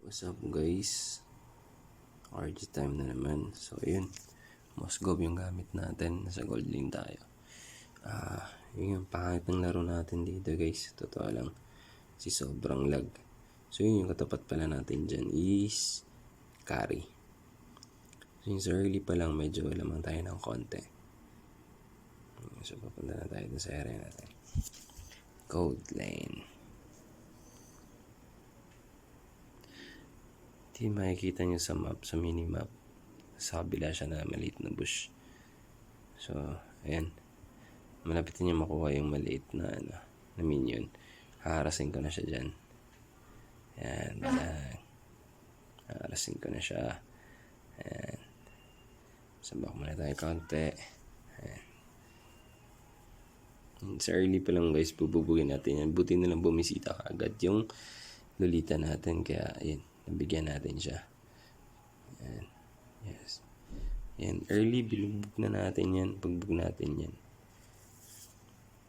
What's up guys? RG time na naman. So yun, Moscow yung gamit natin. Nasa gold lane tayo. Yun yung pangit ng laro natin dito guys. Totoo lang. Si sobrang lag. So yun yung katapat pala natin dyan is carry. So yung sa early pa lang medyo lamang tayo ng konti. So papunta na tayo sa area natin. Gold lane. Hindi makikita nyo sa map, sa minimap. Sa kabila siya na maliit na bush. So, ayan. Malapit niya makuha yung maliit na, na minion. Haharasin ko na siya dyan. Ayan. Haharasin ko na siya. Ayan. Sabak muna tayo konti. Ayan. Sa early pa lang guys, bububugin natin yan. Buti na lang bumisita kaagad yung lolita natin. Kaya, ayan. Nabigyan natin siya. Ayan. Yes. Yan. Early, bilugbog na natin yan. Pagbug natin yan.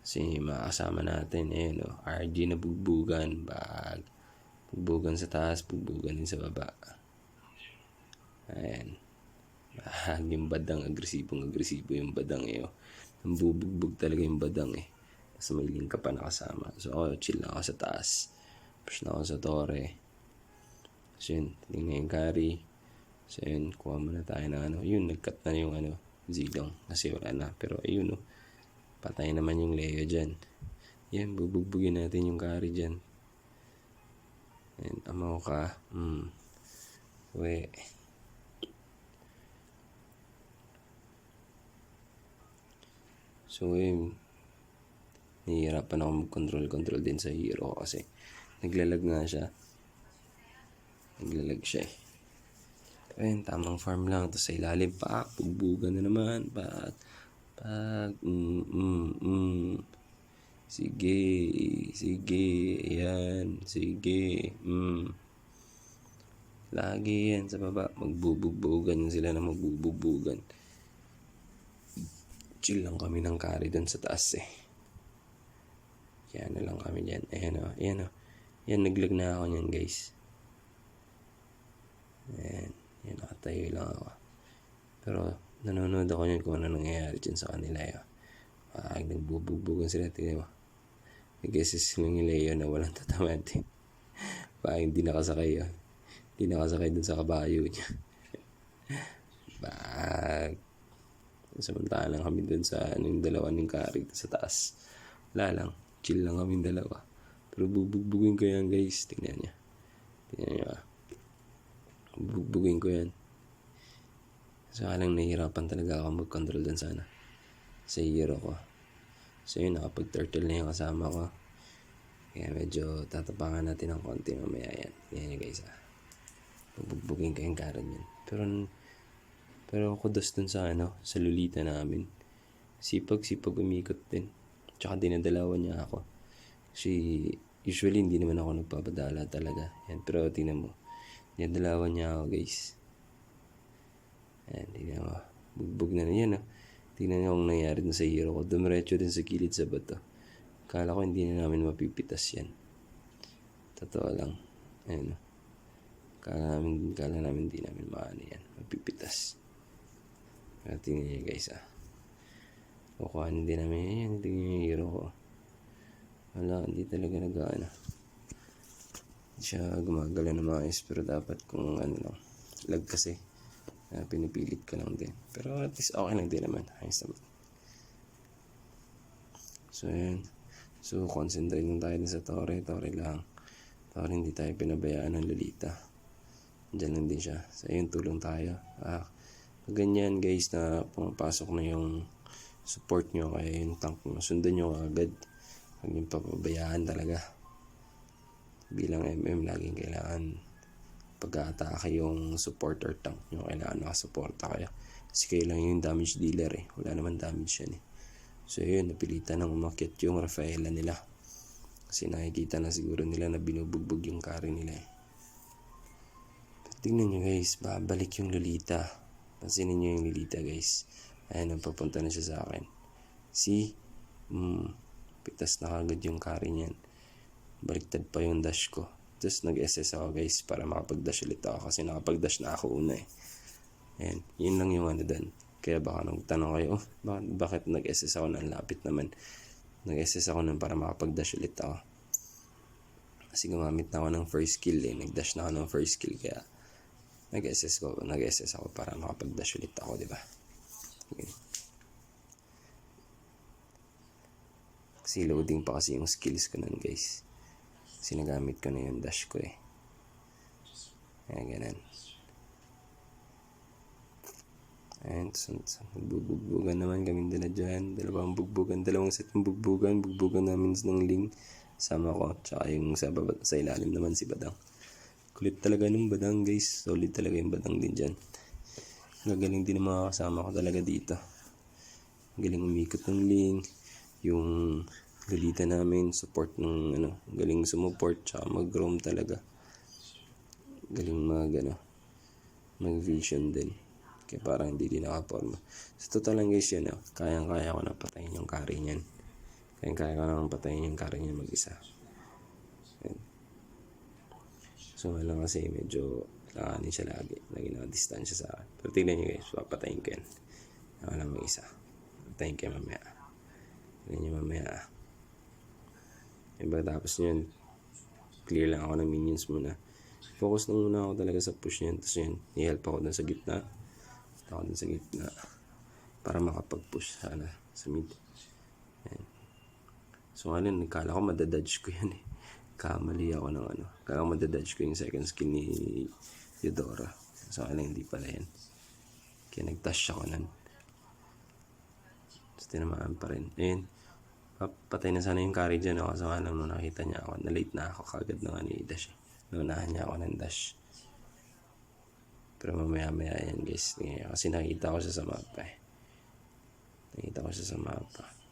Kasi makakasama natin. Ayan o. RG na bugbugan. Bag. Bugbugan sa taas. Bugbugan din sa baba. Ayan. Bag. Yung badang. Agresibo yung badang eh. Oh. Nambubugbog talaga yung badang eh. Tapos may link ka pa nakasama. So ako, chill na ako sa taas. Push na ako sa tore. So yun, tingnan yung carry. So yun, kuha muna tayo ng yun, nag-cut na yung zilong. Kasi wala na. Pero ayun patay naman yung Leo dyan. Yan, bubugbugin natin yung carry dyan. Ayan, amaw ka. We. So yun, nahihirapan ako mag-control din sa hero kasi naglalag nga siya. Naglalag siya eh. Ayun, tamang farm lang. Tapos sa ilalim pa, bugbugan na naman. Sige. Ayan. Sige. Lagi yan sa baba. Magbubugbugan yan sila na magbubugbugan. Chill lang kami ng carry dun sa taas eh. Kaya na lang kami dyan. Ayan o. Yan, naglag na ako nyan guys. Ayan. Yan, nakatayo lang ako. Pero, nanonood ako yun kung ano nangyayari dyan sa kanila. Nagbubugbugan sila. Tignan mo. Nag-assist lang yung Leo na walang tatamad. Hindi nakasakay yun. Hindi nakasakay dun sa kabayo niya. Samantala lang kami dun sa yung dalawa ng carry sa taas. Wala lang. Chill lang kami dalawa. Pero bubugbugin ko yan guys. Tingnan niya. Bugbugin ko yan. So lang nahihirapan talaga ako mag-control dun sana sa hero ko. So yun, nakapag-turtle na yung kasama ko. Kaya medyo tatapangan natin ng konti mamaya yan. Yan nyo guys bugbugin ko yung karan yan. Pero kudos dun sa sa lolita namin. Sipag umikot din. Tsaka dinadalawan niya ako. Kasi usually hindi naman ako nagpapadala talaga. Yan, pero tingnan mo. Dinadalawan niya ako guys. Ayan, tingnan mo. Bugbog na yan Tingnan niyo kung nangyari dun sa hero ko. Dumiretso din sa kilid sa bato. Kala ko hindi na namin mapipitas yan. Totoo lang. Ayan Kala namin hindi namin maano yan. Mapipitas. Pero tingnan niyo guys kukuhanin din namin yan. Tingnan niyo yung hero ko. Wala, hindi talaga nag-aano. Siya gumagala ng mga pero dapat kung lang lag kasi pinipilit ka lang din, pero at least okay lang din naman. Ayos naman. So yun, so concentrate lang tayo sa tore lang. Tore, hindi tayo pinabayaan ng lolita. Diyan lang din siya. So yun, tulong tayo. Ganyan guys na pumapasok na yung support nyo kaya yung tank nyo, sundan nyo agad. Huwag yung papabayaan talaga. Bilang laging kailangan pag-atake yung support or tank nyo. Kailangan nakasuporta kayo. Kasi kayo lang yung damage dealer eh. Wala naman damage yan eh. So yun, napilitan ng umakyat yung Rafaela nila. Kasi nakikita na siguro nila na binubugbog yung carry nila eh. Pero tingnan nyo guys, babalik yung lolita. Pansinin nyo yung lolita guys. Ayan, papunta na siya sa akin. See? Pitas na kagad yung carry niyan. Baliktad pa yung dash ko. Just nag-SS ako guys para makapag-dash ulit ako kasi nakapag-dash na ako una eh. Ayan, yun lang yung ano doon. Kaya baka nung tanong kayo, bakit nag-SS ako na lapit naman? Nag-SS ako nun para makapag-dash ulit ako. Kasi gumamit na ako ng first skill eh. Nag-dash na ako ng first skill kaya nag-SS ako para makapag-dash ulit ako, di ba? Okay. Kasi loading pa kasi yung skills ko nun guys. Kasi nagamit ko na yung dash ko eh. Kaya ganun. Ayan, bugbugan naman kami dala dyan. Dalawang set ng bugbugan. Bugbugan namin ng ling. Sama ko. Tsaka yung sa ilalim naman si Badang. Kulit talaga nung Badang guys. Solid talaga yung Badang din dyan. Gagaling din ang mga kasama ko talaga dito. Galing umikot ng ling. Yung galita namin. Support ng galing sumuport. Tsaka mag-roam talaga. Galing mag-vision din. Kaya parang hindi din nakaporma. Sa totoo lang guys yun, kayang-kaya ko na patayin yung carry niyan. Kaya ko na patayin yung carry niyan mag-isa. Ayan. So nga lang kasi medyo langanin siya lagi. Lagi nakadistansya sa akin. Pero tignan nyo guys, papatayin ko yan. Ako lang mag-isa. Patayin ko yan mamaya. Tignan nyo mamaya. Tapos yun, clear lang ako ng minions muna. Focus na muna ako talaga sa push niyan. Tapos yun, i-help ako dun sa gitna. Para makapag-push sana sa mid. Ayan. So ngayon, nagkala ko madadodge ko yan eh. Kamali ako ng kala ko madadodge ko yung second skill ni Eudora. So ngayon, hindi pala yan. Kaya nag-dash ako nun. So tinamaan pa rin. Ayan. Patay na sana yung carry dyan. Kasi nga lang nung nakita niya ako, na-late na ako kagad na i-dash. Naunahan niya ako ng dash. Pero mamaya yan guys. Kasi nakita ko siya sa mapa eh.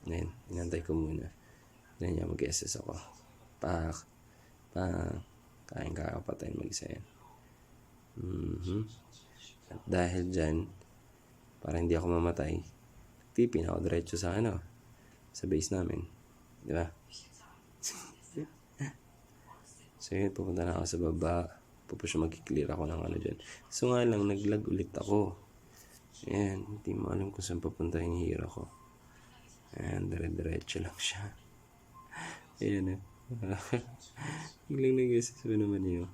Ngayon, inantay ko muna. Ngayon niya mag-SS ako. Pak. Kain kakapatayin mag-isa yan. At dahil dyan, para hindi ako mamatay, tipin ako diretso sa sa base namin. Di ba? So yun, pupunta na ako sa baba. Pupush mag-clear ako ng dyan. So nga lang, naglag ulit ako. Ayan, hindi mo alam kung saan papunta yung hero ko. Ayan, dire-diretso lang siya. Ayan Higlang na guys, sabi naman yun.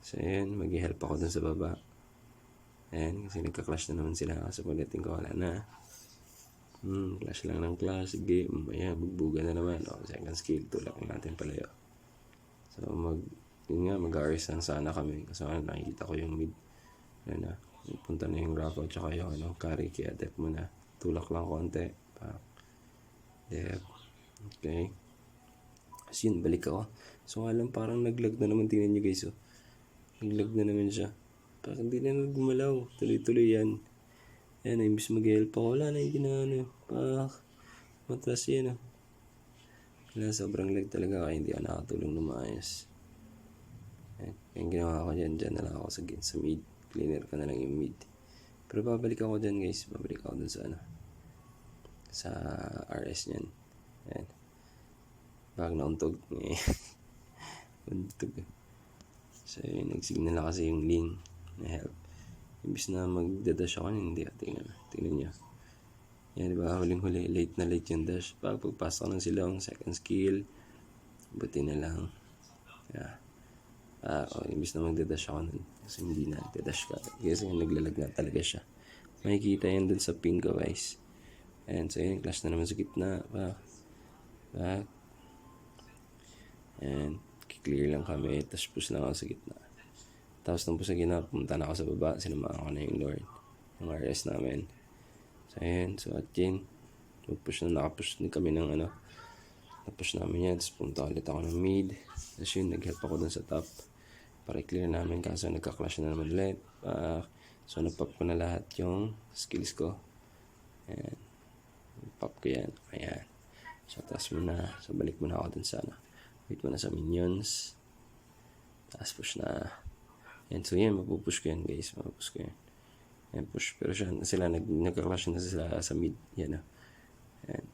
So ayan, mag-help ako dun sa baba. Ayan, kasi nagka-clash na naman sila. Kasi pagdating ko, wala na. Clash lang ng clash. Sige, ayan, bugbugan na naman. Second skill, tulak natin palayo. So mag-RS sana kami kasi nakikita ko yung mid. Ayan na, punta na yung Rafa tsaka yung carry, kaya dep mo na. Tulak lang konti. Dep. Okay. Kasi yun, balik ako. So nga lang parang naglag na naman, tingnan nyo guys. Naglag na naman siya. Parang hindi na gumalaw. Tuloy-tuloy yan. Ayan, imbis mag-help ako. Wala na, hindi na matras yan Wala, sobrang lag talaga kaya hindi ako nakatulong na maayos. Yung ginawa ko dyan na lang ako sa mid. Cleaner ko na lang yung mid. Pero babalik ako dyan guys. Babalik ako dun sa RS nyan. Ayan. Baka nauntog. Untog. So yun, nagsignal na kasi yung ling na help. Imbis na magdadash ako, hindi. Tingnan nyo. Yan, diba? Huling-huli. Late yung dash. Pagpasok ng silong, second skill. Buti na lang. Yeah. Imbis na magdadash ako nun. Kasi hindi na nagdadash ka. Kasi naglalag na talaga siya. Makikita yan dun sa ping ko guys. Ayan, so yun, clash na naman sa gitna. Back. Ayan, kiklear lang kami. Tapos push lang ako sa gitna. Tapos nung push sa gitna, pumunta na ako sa baba. Sinamahan ko na yung Lord. Yung RS namin. So ayan, so at yun. Nakapush din kami ng Napush namin yan. Tapos punta ulit ako ng mid. Tapos yun, nag-help ako dun sa top. Para i-clear namin kaso nagka-clash na naman ulit. So napop ko na lahat yung skills ko. Ayan. Pop ko yan. Ayan. So taas muna. So balik muna ako dun sa wait muna sa minions. Taas push na. Ayan. So yan. Mapupush ko yan guys. Mapupush ko yan. Ayan push. Pero sila nagka-clash na sila sa mid. Yan Ayan.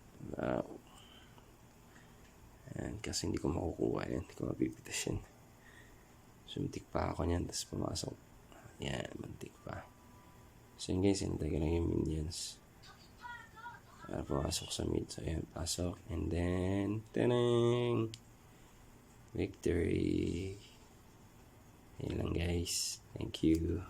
Ayan. Kasi hindi ko makukuha yan. Hindi ko mapipitas yan. Sumtik pa ako niyan, tapos pumasok. Yan, muntik pa. So yun guys, hinintay ko lang yung minions. Para pumasok sa mid. So yan, pasok. And then, tanang! Victory! Yan lang guys. Thank you.